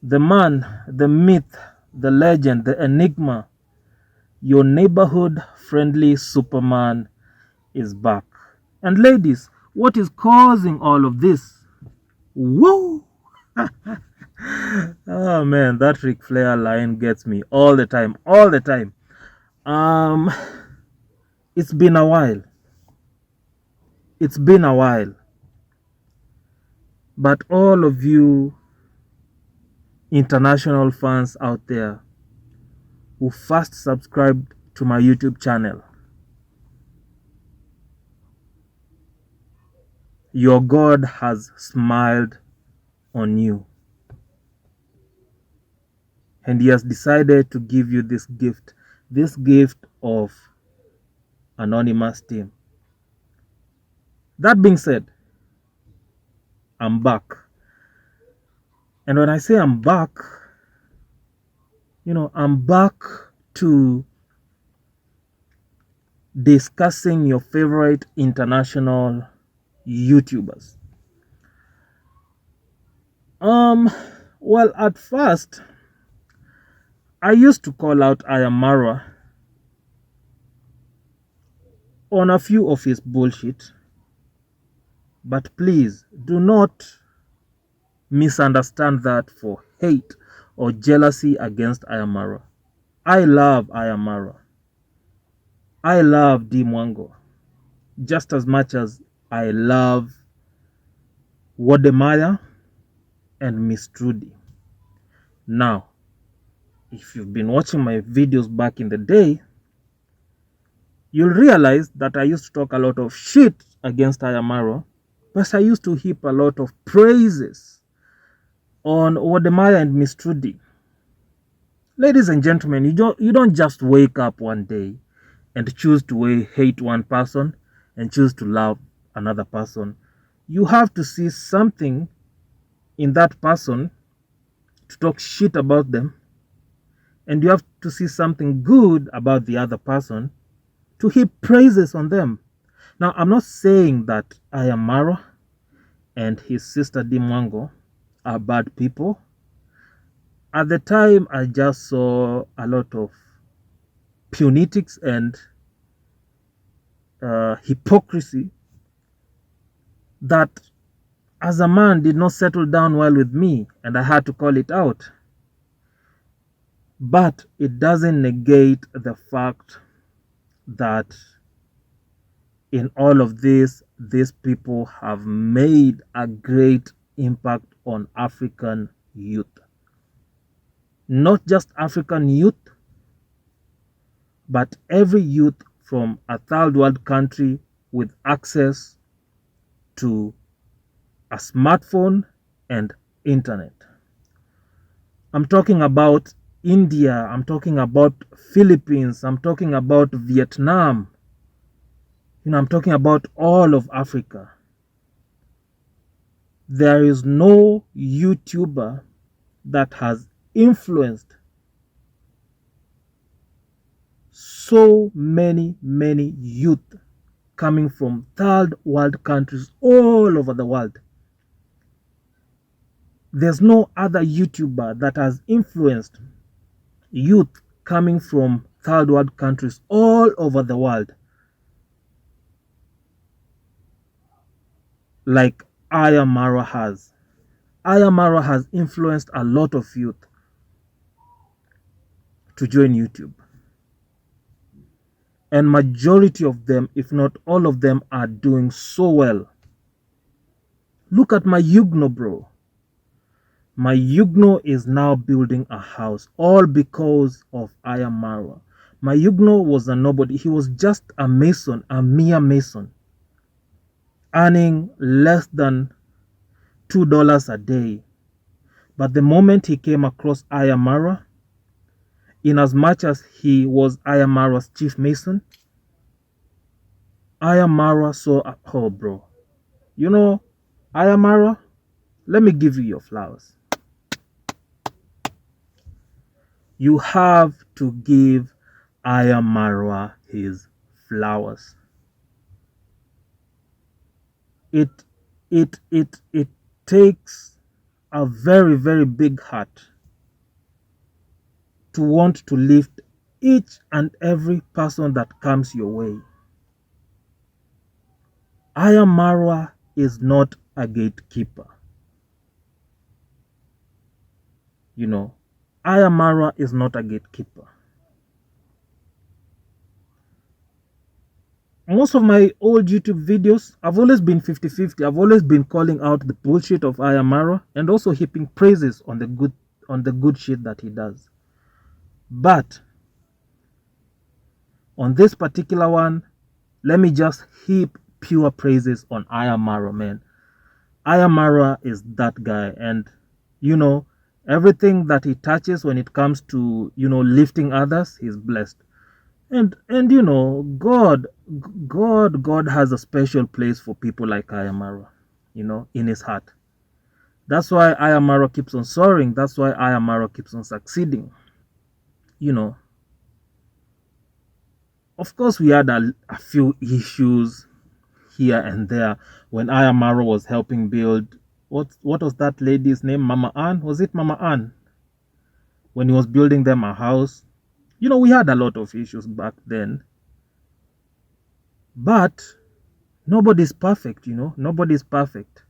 The man, the myth, the legend, the enigma, your neighborhood friendly Superman is back. And ladies, what is causing all of this? Whoa! Oh man, that Ric Flair line gets me all the time, all the time. Um, it's been a while. It's been a while. But all of you international fans out there who first subscribed to my YouTube channel, your God has smiled on you. And he has decided to give you this gift of anonymous team. That being said, I'm back. And when I say I'm back, I'm back to discussing your favorite international YouTubers. Well, at first, I used to call out Marwa on a few of his bullshit. But please do not misunderstand that for hate or jealousy against Marwa. I love Marwa. I love D Mwango just as much as I love Wodemaya and Miss Trudy. Now, if you've been watching my videos back in the day, you'll realize that I used to talk a lot of shit against Marwa, but I used to heap a lot of praises on Wodemaya and Miss Trudy. Ladies and gentlemen, you don't just wake up one day and choose to hate one person and choose to love another person. You have to see something in that person to talk shit about them, and you have to see something good about the other person to heap praises on them. Now, I'm not saying that Marwa and his sister Dimwango are bad people. At the time, I just saw a lot of punitics and hypocrisy that as a man did not settle down well with me, and I had to call it out. But it doesn't negate the fact that in all of this, these people have made a great impact on African youth. Not just African youth, but every youth from a third world country with access to a smartphone and internet. I'm talking about India, I'm talking about Philippines, I'm talking about Vietnam. I'm talking about all of Africa. There is no YouTuber that has influenced so many youth coming from third world countries all over the world. There's no other YouTuber that has influenced youth coming from third world countries all over the world like Marwa has. Marwa has influenced a lot of youth to join YouTube. And majority of them, if not all of them, are doing so well. Look at my Yugno, bro. My Yugno is now building a house, all because of Marwa. My Yugno was a nobody. He was just a mason, a mere mason, earning less than $2 a day. But the moment he came across Marwa, in as much as he was Marwa's chief mason, Marwa saw, oh bro, Marwa, let me give you your flowers. You have to give Marwa his flowers. It takes a very big heart to want to lift each and every person that comes your way. Marwa is not a gatekeeper. You know, Marwa is not a gatekeeper. Most of my old YouTube videos, I've always been 50-50. I've always been calling out the bullshit of Marwa and also heaping praises on the good shit that he does. But on this particular one, let me just heap pure praises on Marwa, man. Marwa is that guy, and you know, everything that he touches when it comes to, you know, lifting others, he's blessed. And you know, God has a special place for people like Marwa, you know, in his heart. That's why Marwa keeps on soaring. That's why Marwa keeps on succeeding. You know, of course, we had a few issues here and there when Marwa was helping build, what was that lady's name? Mama Ann? Was it Mama Ann? When he was building them a house. You know, we had a lot of issues back then. But nobody's perfect, you know. Nobody's perfect.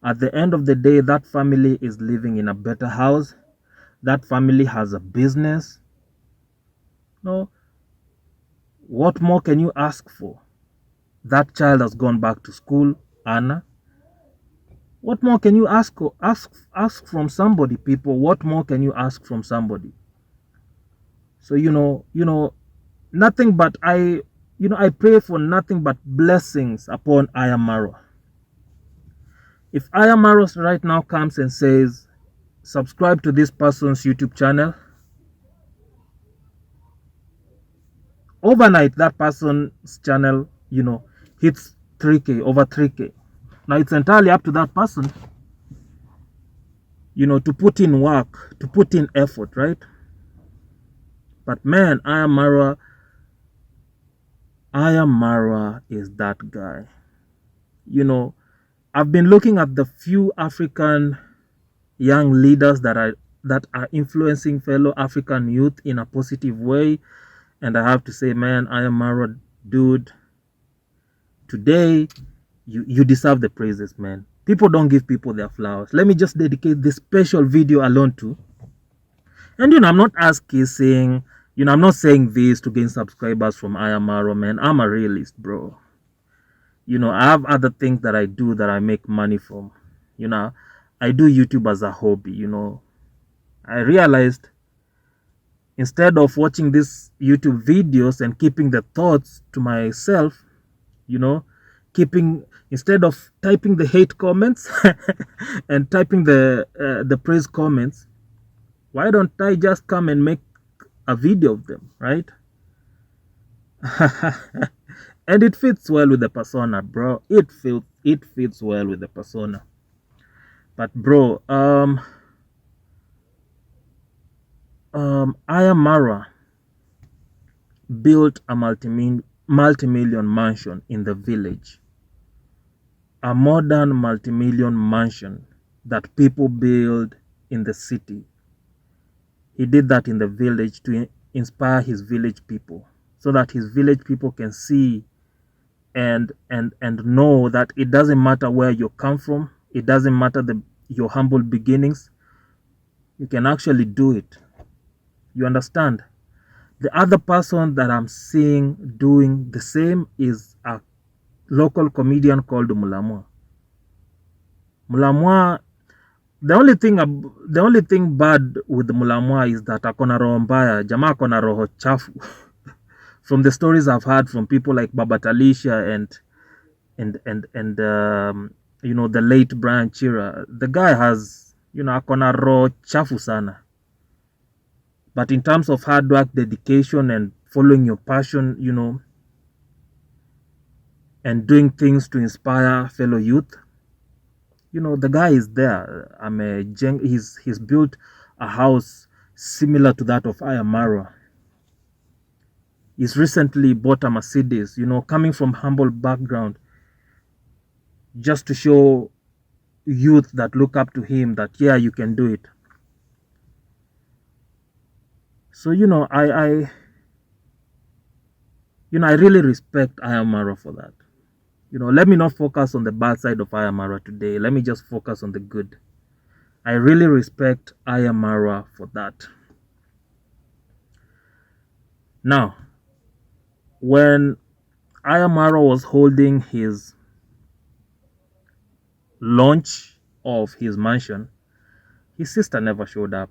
At the end of the day, that family is living in a better house. That family has a business. No, what more can you ask for? That child has gone back to school, Anna. What more can you ask from somebody, people? What more can you ask from somebody? So you know, nothing but I pray for nothing but blessings upon Marwa. If Marwa right now comes and says, subscribe to this person's YouTube channel, overnight that person's channel, you know, hits 3K, over 3K. Now it's entirely up to that person, you know, to put in work, to put in effort, right? But man, Marwa is that guy. You know, I've been looking at the few African young leaders that are influencing fellow African youth in a positive way, and I have to say, man, Marwa, dude, today you deserve the praises, man. People don't give people their flowers. Let me just dedicate this special video alone to. And you know, I'm not saying, you know, I'm not saying this to gain subscribers from Marwa, man. I'm a realist, bro. You know, I have other things that I do that I make money from. You know, I do YouTube as a hobby. You know, I realized instead of watching these YouTube videos and keeping the thoughts to myself, you know, instead of typing the hate comments and typing the praise comments, why don't I just come and make a video of them, right? And it fits well with the persona, bro. It fits well with the persona. But bro, Marwa built a multi-million mansion in the village. A modern multi-million mansion that people build in the city. He did that in the village to inspire his village people, so that his village people can see and know that it doesn't matter where you come from, it doesn't matter your humble beginnings, you can actually do it. You understand? The other person that I'm seeing doing the same is a local comedian called Mulamwa. The only thing bad with Mulamwa is that akona roho mbaya, jamaa akona roho chafu. From the stories I've heard from people like Baba Talisha and you know, the late Brian Chira, the guy has, you know, akona roho chafu sana. But in terms of hard work, dedication, and following your passion, you know, and doing things to inspire fellow youth, you know, the guy is there. He's built a house similar to that of Marwa. He's recently bought a Mercedes, you know, coming from humble background, just to show youth that look up to him that, yeah, you can do it. So, I really respect Ayamara for that. Let me not focus on the bad side of Ayamara today. Let me just focus on the good. I really respect Ayamara for that. Now, when Ayamara was holding his launch of his mansion, his sister never showed up.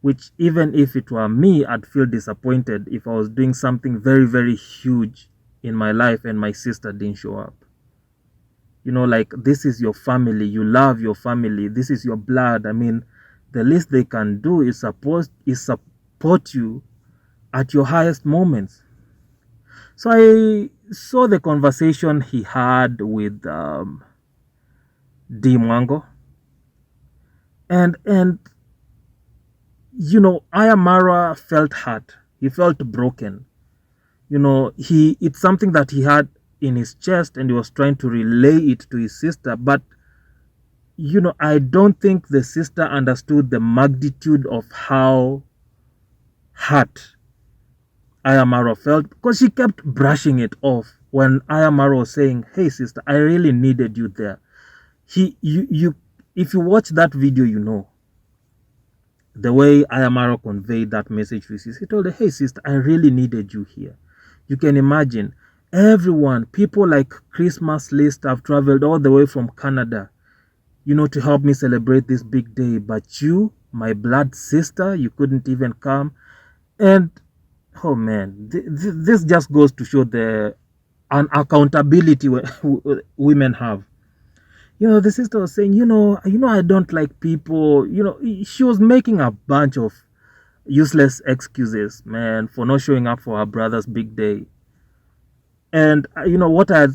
Which, even if it were me, I'd feel disappointed if I was doing something very, very huge in my life and my sister didn't show up. Like, this is your family, you love your family, this is your blood. I mean, the least they can do is support you at your highest moments. So I saw the conversation he had with D Mwango, and Ayamara felt hurt. He felt broken. It's something that he had in his chest and he was trying to relay it to his sister, but I don't think the sister understood the magnitude of how hurt Ayamaro felt, because she kept brushing it off when Ayamaro was saying, "Hey sister, I really needed you there." If you watch that video, the way Ayamaro conveyed that message to his sister. He told her, "Hey sister, I really needed you here." You can imagine everyone, people like Christmas List have traveled all the way from Canada, to help me celebrate this big day. But you, my blood sister, you couldn't even come. And, oh man, this just goes to show the unaccountability women have. The sister was saying, I don't like people. She was making a bunch of useless excuses, man, for not showing up for her brother's big day. And what I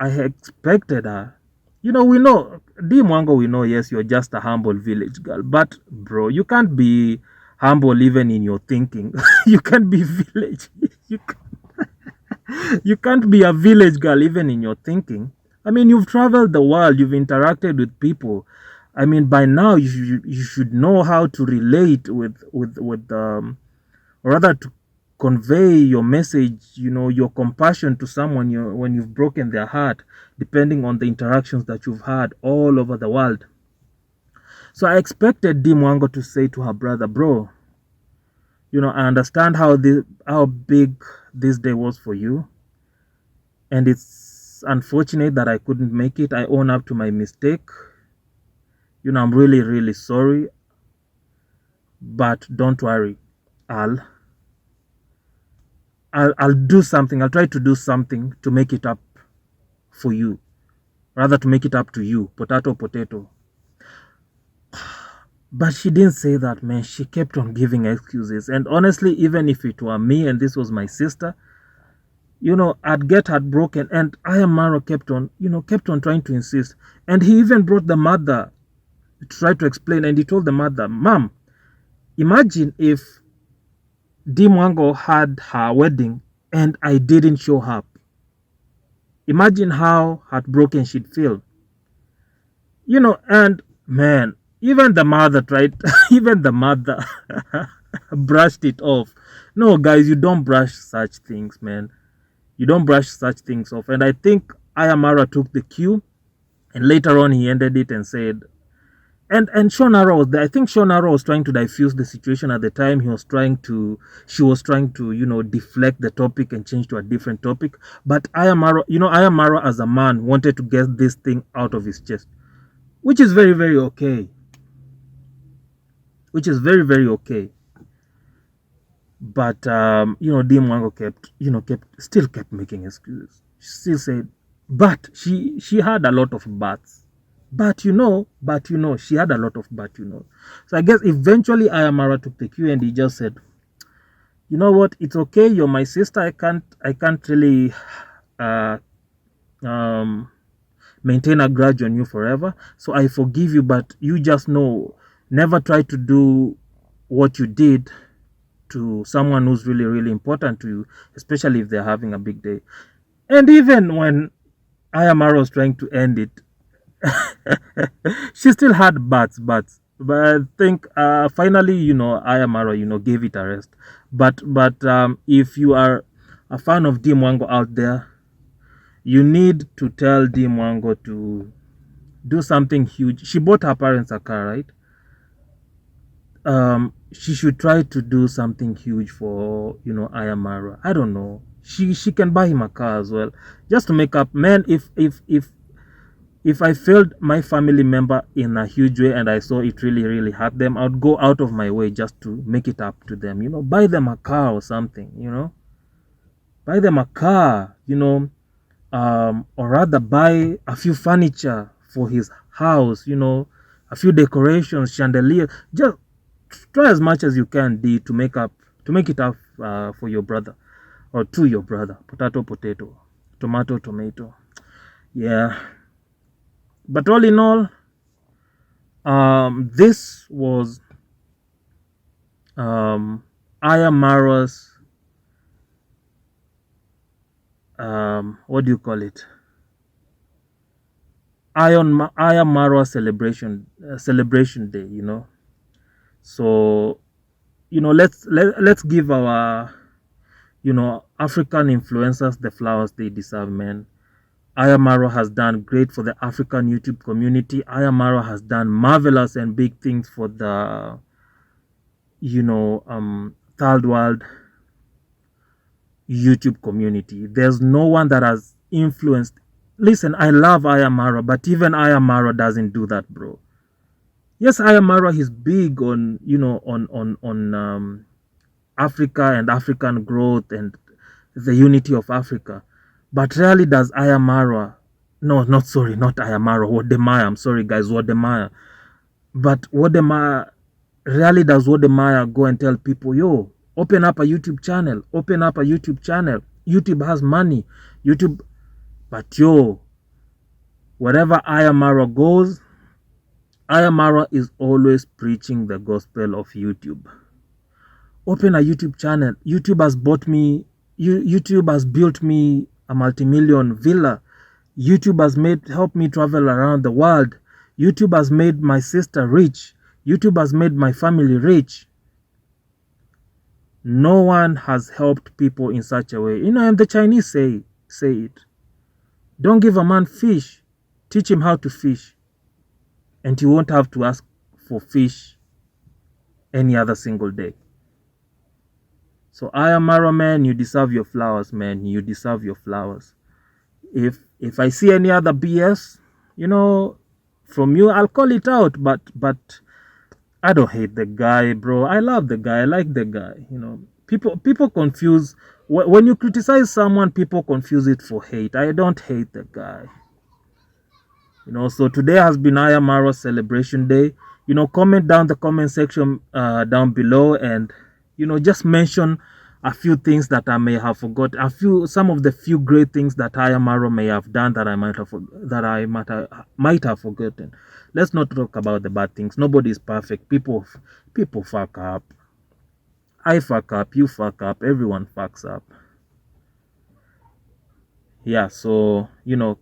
expected her. We know, D Mwango, we know, yes, you're just a humble village girl. But, bro, you can't be humble even in your thinking. You can't be village. You can't be a village girl even in your thinking. I mean, you've traveled the world. You've interacted with people. I mean, by now, you should know how to relate or rather to convey your message, your compassion to someone when you've broken their heart, depending on the interactions that you've had all over the world. So I expected D Mwango to say to her brother, "Bro, I understand how big this day was for you, and it's unfortunate that I couldn't make it. I own up to my mistake. I'm really, really sorry, but don't worry. I'll do something. I'll try to do something to make it up for you. Rather, to make it up to you. Potato, potato." But she didn't say that, man. She kept on giving excuses. And honestly, even if it were me and this was my sister, I'd get heartbroken. And Ayamaro kept on trying to insist. And he even brought the mother to try to explain. And he told the mother, "Mom, imagine if D Mwango had her wedding and I didn't show up. Imagine how heartbroken she'd feel." And man, even the mother tried, even the mother brushed it off. No, guys, you don't brush such things, man. You don't brush such things off. And I think Ayamara took the cue, and later on he ended it and said, and Shonara was there. I think Shonara was trying to diffuse the situation at the time. She was trying to, deflect the topic and change to a different topic. But Ayamara as a man wanted to get this thing out of his chest, which is very, very okay. Which is very, very okay. But D Mwango kept making excuses. She still said, but she had a lot of buts. But she had a lot of but. So I guess eventually Ayamara took the cue and he just said, "You know what? It's okay. You're my sister. I can't really maintain a grudge on you forever. So I forgive you, but you just know, never try to do what you did to someone who's really, really important to you, especially if they're having a big day." And even when Ayamara was trying to end it, she still had buts. But I think finally, Ayamaro, gave it a rest. But if you are a fan of D Mwango out there, you need to tell D Mwango to do something huge. She bought her parents a car, right? She should try to do something huge for Ayamaro. I don't know. She can buy him a car as well, just to make up. Man, if I failed my family member in a huge way and I saw it really, really hurt them, I would go out of my way just to make it up to them. Buy them a car or something. Buy them a car. Or rather buy a few furniture for his house. A few decorations, chandelier. Just try as much as you can, D, to make it up for your brother, or to your brother. Potato, potato, tomato, tomato. Yeah. But all in all, this was Ayamara's what do you call it? Ayamara celebration day. So let's give our African influencers the flowers they deserve, man. Ayamaro has done great for the African YouTube community. Ayamaro has done marvelous and big things for the third world YouTube community. There's no one that has influenced. Listen, I love Ayamaro, but even Ayamaro doesn't do that, bro. Yes, Ayamaro is big on Africa and African growth and the unity of Africa, but rarely does Ayamaro. No, not Ayamaro. Wodemaya. I'm sorry, guys, Wodemaya. But Wodemaya rarely does Wodemaya go and tell people, yo, open up a YouTube channel. Open up a YouTube channel. YouTube has money. YouTube. But yo, wherever Ayamaro goes, Ayamaro is always preaching the gospel of YouTube. Open a YouTube channel. YouTube has bought me. YouTube has built me a multi-million villa. YouTube has helped me travel around the world. YouTube has made my sister rich. YouTube has made my family rich. No one has helped people in such a way. And the Chinese say it. Don't give a man fish. Teach him how to fish. And he won't have to ask for fish any other single day. So Ayamaro, man, you deserve your flowers, man. You deserve your flowers. If I see any other BS, from you, I'll call it out. But I don't hate the guy, bro. I love the guy. I like the guy. People confuse when you criticize someone. People confuse it for hate. I don't hate the guy. So today has been Ayamaro celebration day. Comment down the comment section down below, and just mention a few things that I may have forgot. Some of the few great things that Ayamaro may have done that I might have forgotten. Let's not talk about the bad things. Nobody is perfect. People fuck up. I fuck up. You fuck up. Everyone fucks up. Yeah, so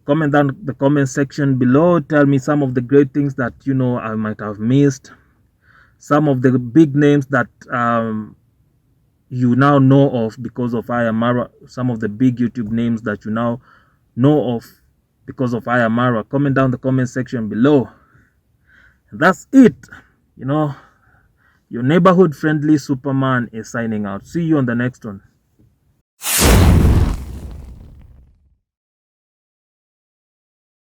comment down the comment section below. Tell me some of the great things that I might have missed. Some of the big names that you now know of because of Ayamaro. Some of the big YouTube names that you now know of because of Ayamaro. Comment down the comment section below. And that's it. Your neighborhood friendly Superman is signing out. See you on the next one.